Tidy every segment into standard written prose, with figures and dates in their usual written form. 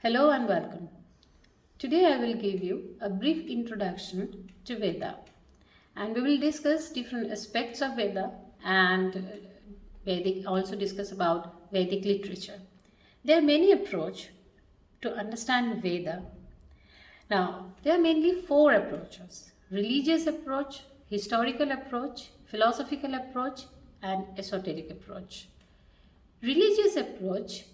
Hello and welcome. Today I will give you a brief introduction to Veda, and we will discuss different aspects of Veda and also discuss about Vedic literature. There are many approaches to understand Veda. Now, there are mainly four approaches: religious approach, historical approach, philosophical approach, and esoteric approach. Religious approach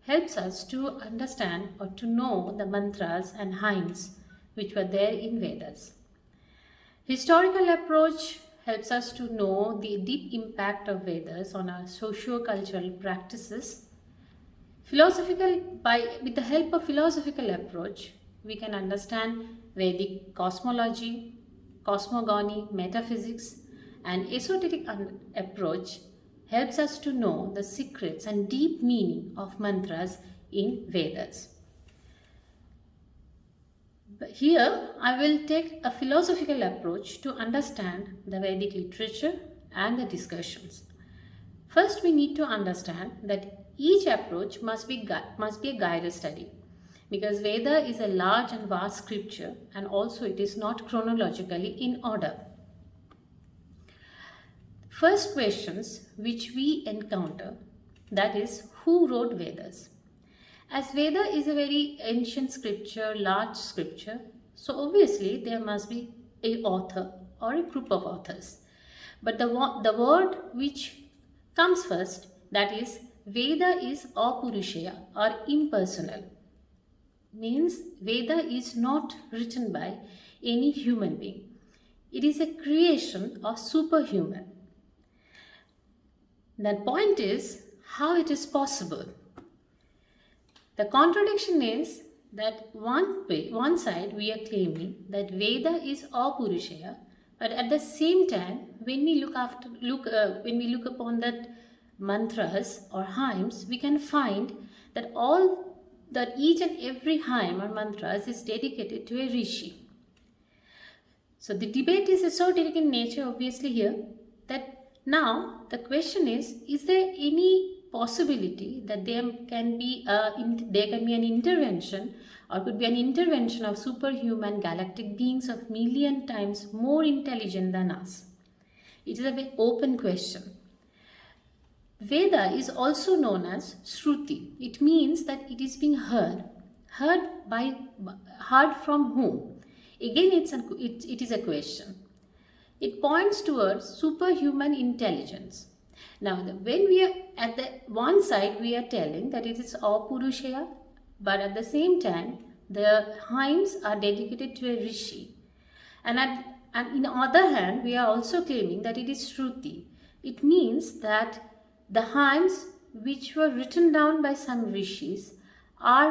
helps us to understand or to know the mantras and hymns which were there in Vedas. Historical approach helps us to know the deep impact of Vedas on our socio-cultural practices. With the help of philosophical approach, we can understand Vedic cosmology, cosmogony, metaphysics, and esoteric approach helps us to know the secrets and deep meaning of mantras in Vedas. But here I will take a philosophical approach to understand the Vedic literature and the discussions. First, we need to understand that each approach must be a guided study, because Veda is a large and vast scripture, and also it is not chronologically in order. First questions which we encounter, that is, who wrote Vedas? As Veda is a very ancient scripture, large scripture, so obviously there must be an author or a group of authors. But the word which comes first, that is, Veda is apurusheya or impersonal. Means Veda is not written by any human being. It is a creation of superhuman. The point is how it is possible. The contradiction is that one side we are claiming that Veda is apurusheya, but at the same time, when we look upon that mantras or hymns, we can find that each and every hymn or mantras is dedicated to a rishi. So the debate is esoteric in nature, obviously here. That now the question is there any possibility that there can be an intervention, or could be an intervention of superhuman galactic beings of million times more intelligent than us? It is a very open question. Veda is also known as Shruti. It means that it is being heard. Heard from whom? Again, it is a question. It points towards superhuman intelligence. Now, when we are at the one side, we are telling that it is apurusheya, but at the same time, the hymns are dedicated to a rishi. And in the other hand, we are also claiming that it is Shruti. It means that the hymns which were written down by some rishis are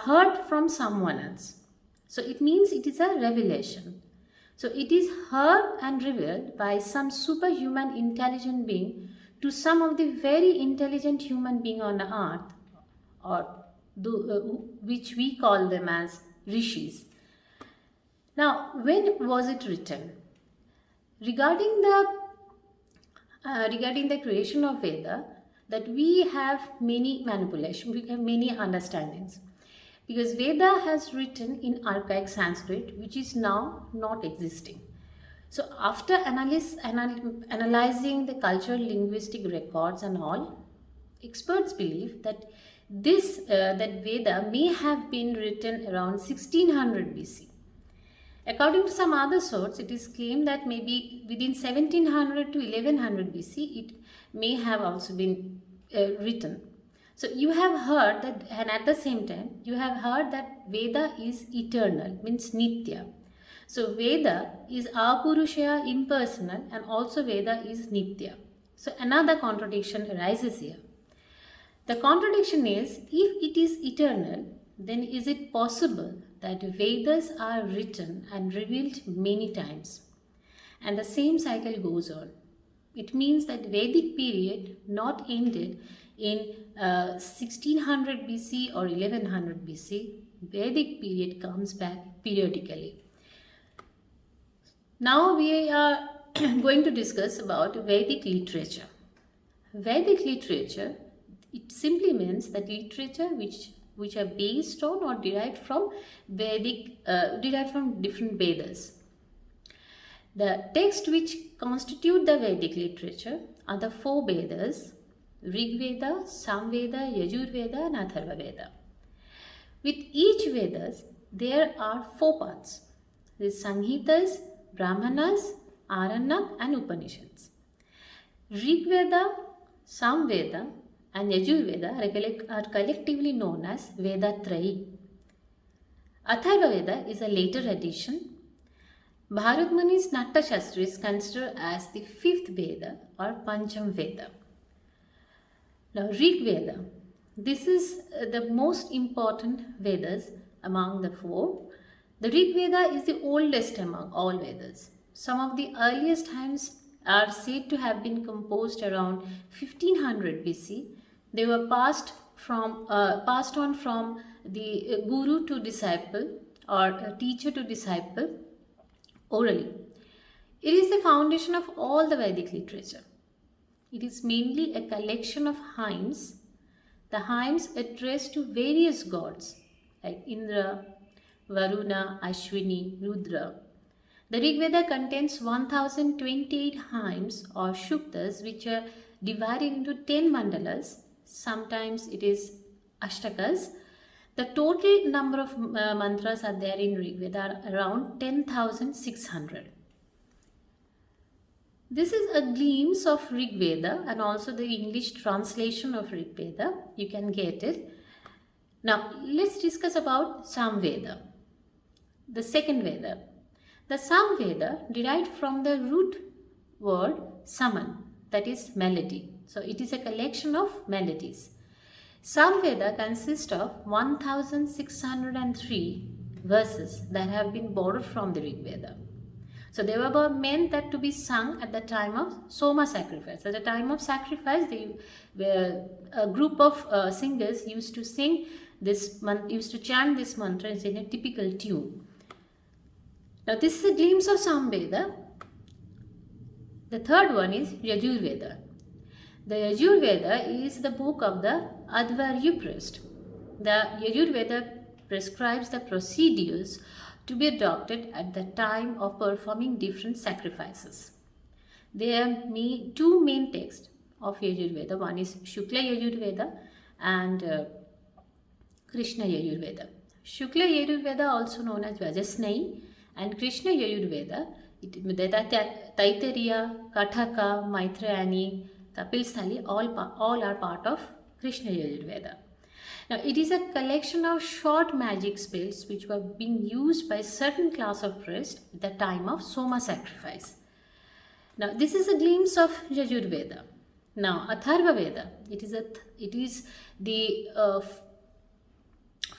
heard from someone else. So it means it is a revelation. So it is heard and revealed by some superhuman intelligent being to some of the very intelligent human being on the earth, which we call them as rishis. Now, when was it written? Regarding the creation of Veda, that we have many manipulations, we have many understandings. Because Veda has written in archaic Sanskrit, which is now not existing. So after analyzing the cultural linguistic records and all, experts believe that that Veda may have been written around 1600 BC. According to some other sources, it is claimed that maybe within 1700 to 1100 BC, it may have also been written. So you have heard that, and at the same time, you have heard that Veda is eternal, means Nitya. So Veda is apurusheya, impersonal, and also Veda is Nitya. So another contradiction arises here. The contradiction is, if it is eternal, then is it possible that Vedas are written and revealed many times? And the same cycle goes on. It means that Vedic period not ended in 1600 BC or 1100 BC. Vedic period comes back periodically. Now we are going to discuss about Vedic literature. Vedic literature, it simply means that literature which which are based on or derived from different Vedas. The texts which constitute the Vedic literature are the 4 Vedas: Rig Veda, Samveda, Yajurveda and Atharva Veda. With each Vedas, there are 4 parts: the Samhitas, Brahmanas, Aranyaka and Upanishads. Rig Veda, Samveda and Yajurveda are collectively known as Vedatrayi. Atharva Veda is a later addition. Bharatmuni's Natta Shastra is considered as the 5th Veda or Pancham Veda. Now Rig Veda, this is the most important Vedas among the 4. The Rig Veda is the oldest among all Vedas. Some of the earliest hymns are said to have been composed around 1500 BC. They were passed on from the guru to disciple or teacher to disciple orally. It is the foundation of all the Vedic literature. It is mainly a collection of hymns. The hymns addressed to various gods like Indra, Varuna, Ashwini, Rudra. The Rig Veda contains 1028 hymns or shuktas which are divided into 10 mandalas. Sometimes it is ashtakas. The total number of mantras are there in Rig Veda are around 10,600. This is a glimpse of Rig Veda and also the English translation of Rig Veda. You can get it. Now let's discuss about Samveda, the second Veda. The Samveda derived from the root word saman, that is melody. So it is a collection of melodies. Samveda consists of 1603 verses that have been borrowed from the Rig Veda. So they were meant that to be sung at the time of Soma sacrifice. At the time of sacrifice, a group of singers used to sing used to chant this mantra in a typical tune. Now this is a glimpse of Samveda. The third one is Yajurveda. The Yajurveda is the book of the Advaryu priest. The Yajurveda prescribes the procedures to be adopted at the time of performing different sacrifices. There are 2 main texts of Yajurveda. One is Shukla Yajurveda and Krishna Yajurveda. Shukla Yajurveda, also known as Vajasnai, and Krishna Yajurveda, Taittiriya, Kathaka, Maitrayani, Kapilsthali, all are part of Krishna Yajurveda. Now, it is a collection of short magic spells which were being used by certain class of priests at the time of Soma sacrifice. Now, this is a glimpse of Yajurveda. Now, Atharva Veda, it is the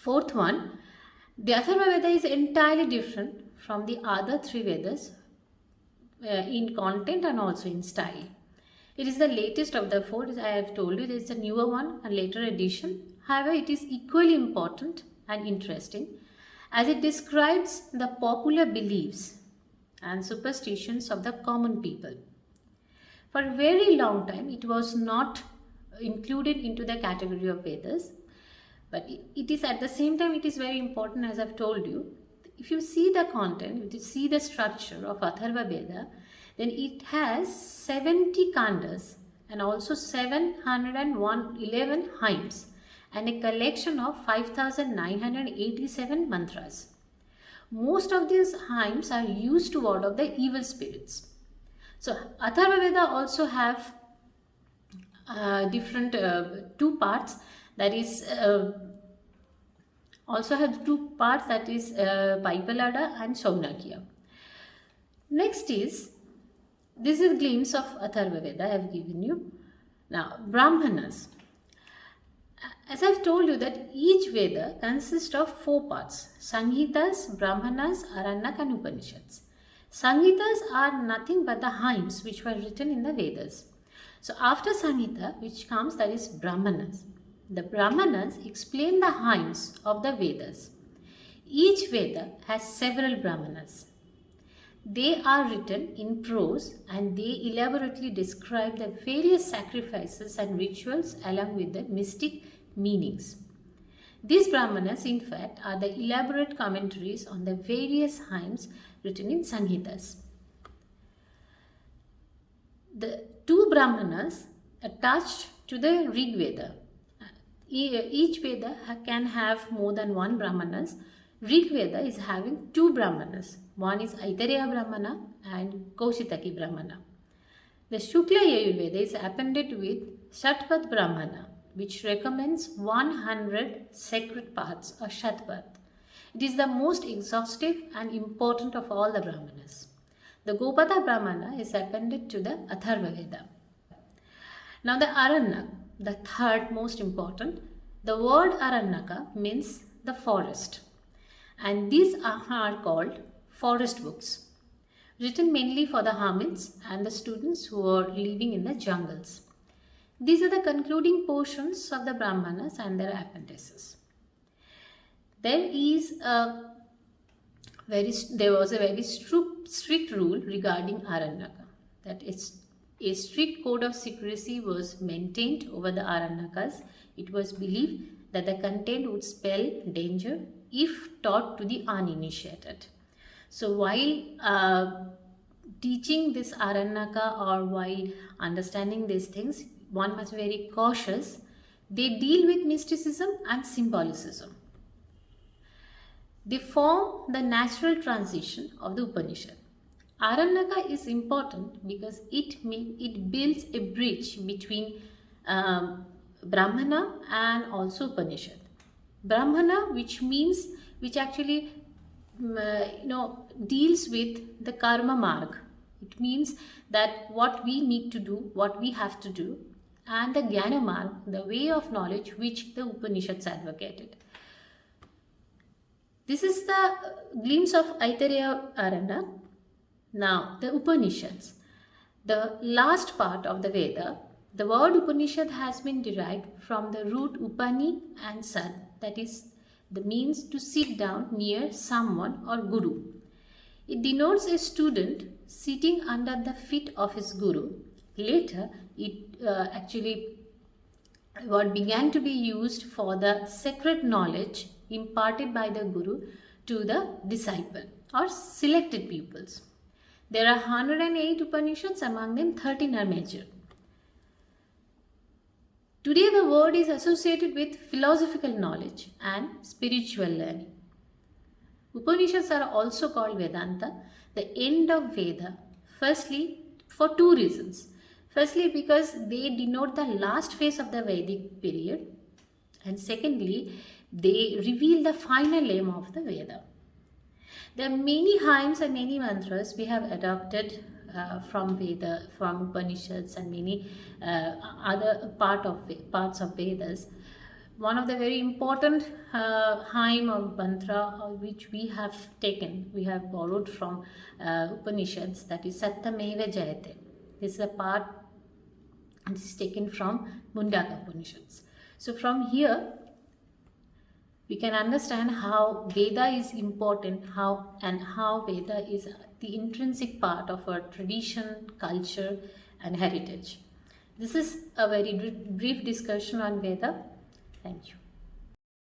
4th one. The Atharva Veda is entirely different from the other 3 Vedas in content and also in style. It is the latest of the 4. As I have told you, there is a newer one, a later edition. However, it is equally important and interesting as it describes the popular beliefs and superstitions of the common people. For a very long time, it was not included into the category of Vedas, but it is at the same time, it is very important, as I have told you. If you see the content, if you see the structure of Atharva Veda, then it has 70 kandas and also 711 hymns and a collection of 5,987 mantras. Most of these hymns are used to ward off the evil spirits. So Atharva Veda also have different 2 parts, that is Paipalada and Shaunakya. Next is, this is a glimpse of Atharva Veda I have given you. Now, Brahmanas. As I have told you that each Veda consists of 4 parts: Samhitas, Brahmanas, Aranyaka and Upanishads. Samhitas are nothing but the hymns which were written in the Vedas. So after Samhita, which comes, that is Brahmanas. The Brahmanas explain the hymns of the Vedas. Each Veda has several Brahmanas. They are written in prose and they elaborately describe the various sacrifices and rituals along with the mystic meanings. These Brahmanas, in fact, are the elaborate commentaries on the various hymns written in Samhitas. The two Brahmanas attached to the Rig Veda. Each Veda can have more than one Brahmanas. Rig Veda is having two Brahmanas. One is Aitareya Brahmana and Kaushitaki Brahmana. The Shukla Yajurveda is appended with Shatpat Brahmana, which recommends 100 sacred paths or Shatpat. It is the most exhaustive and important of all the Brahmanas. The Gopata Brahmana is appended to the Atharva Veda. Now the Aranyaka, the third most important. The word Aranyaka means the forest, and these are called forest books, written mainly for the hermits and the students who are living in the jungles. These are the concluding portions of the Brahmanas and their appendices. There was a very strict rule regarding Aranyaka, that a strict code of secrecy was maintained over the Aranyakas. It was believed that the content would spell danger if taught to the uninitiated. So while teaching this Aranyaka or while understanding these things, one must be very cautious. They deal with mysticism and symbolicism. They form the natural transition of the Upanishad. Aranyaka is important because it builds a bridge between Brahmana and also Upanishad. Brahmana, which actually deals with the karma marg. It means that what we need to do, what we have to do, and the Jnana marg, the way of knowledge which the Upanishads advocated. This is the glimpse of Aitareya Aranyaka. Now, the Upanishads, the last part of the Veda. The word Upanishad has been derived from the root Upani and Sad, that is, the means to sit down near someone or Guru. It denotes a student sitting under the feet of his Guru. Later, it what began to be used for the sacred knowledge imparted by the Guru to the disciple or selected pupils. There are 108 Upanishads, among them 13 are major. Today the word is associated with philosophical knowledge and spiritual learning. Upanishads are also called Vedanta, the end of Veda, firstly for two reasons. Firstly, because they denote the last phase of the Vedic period, and secondly, they reveal the final aim of the Veda. There are many hymns and many mantras we have adopted from Upanishads and many other parts of Vedas. One of the very important hymn or mantra which we have borrowed from Upanishads, that is Satyameva Jayate. This is a part, and this is taken from Mundaka Upanishads. So from here, we can understand how Veda is important, how Veda is the intrinsic part of our tradition, culture and heritage. This is a very brief discussion on Veda. Thank you.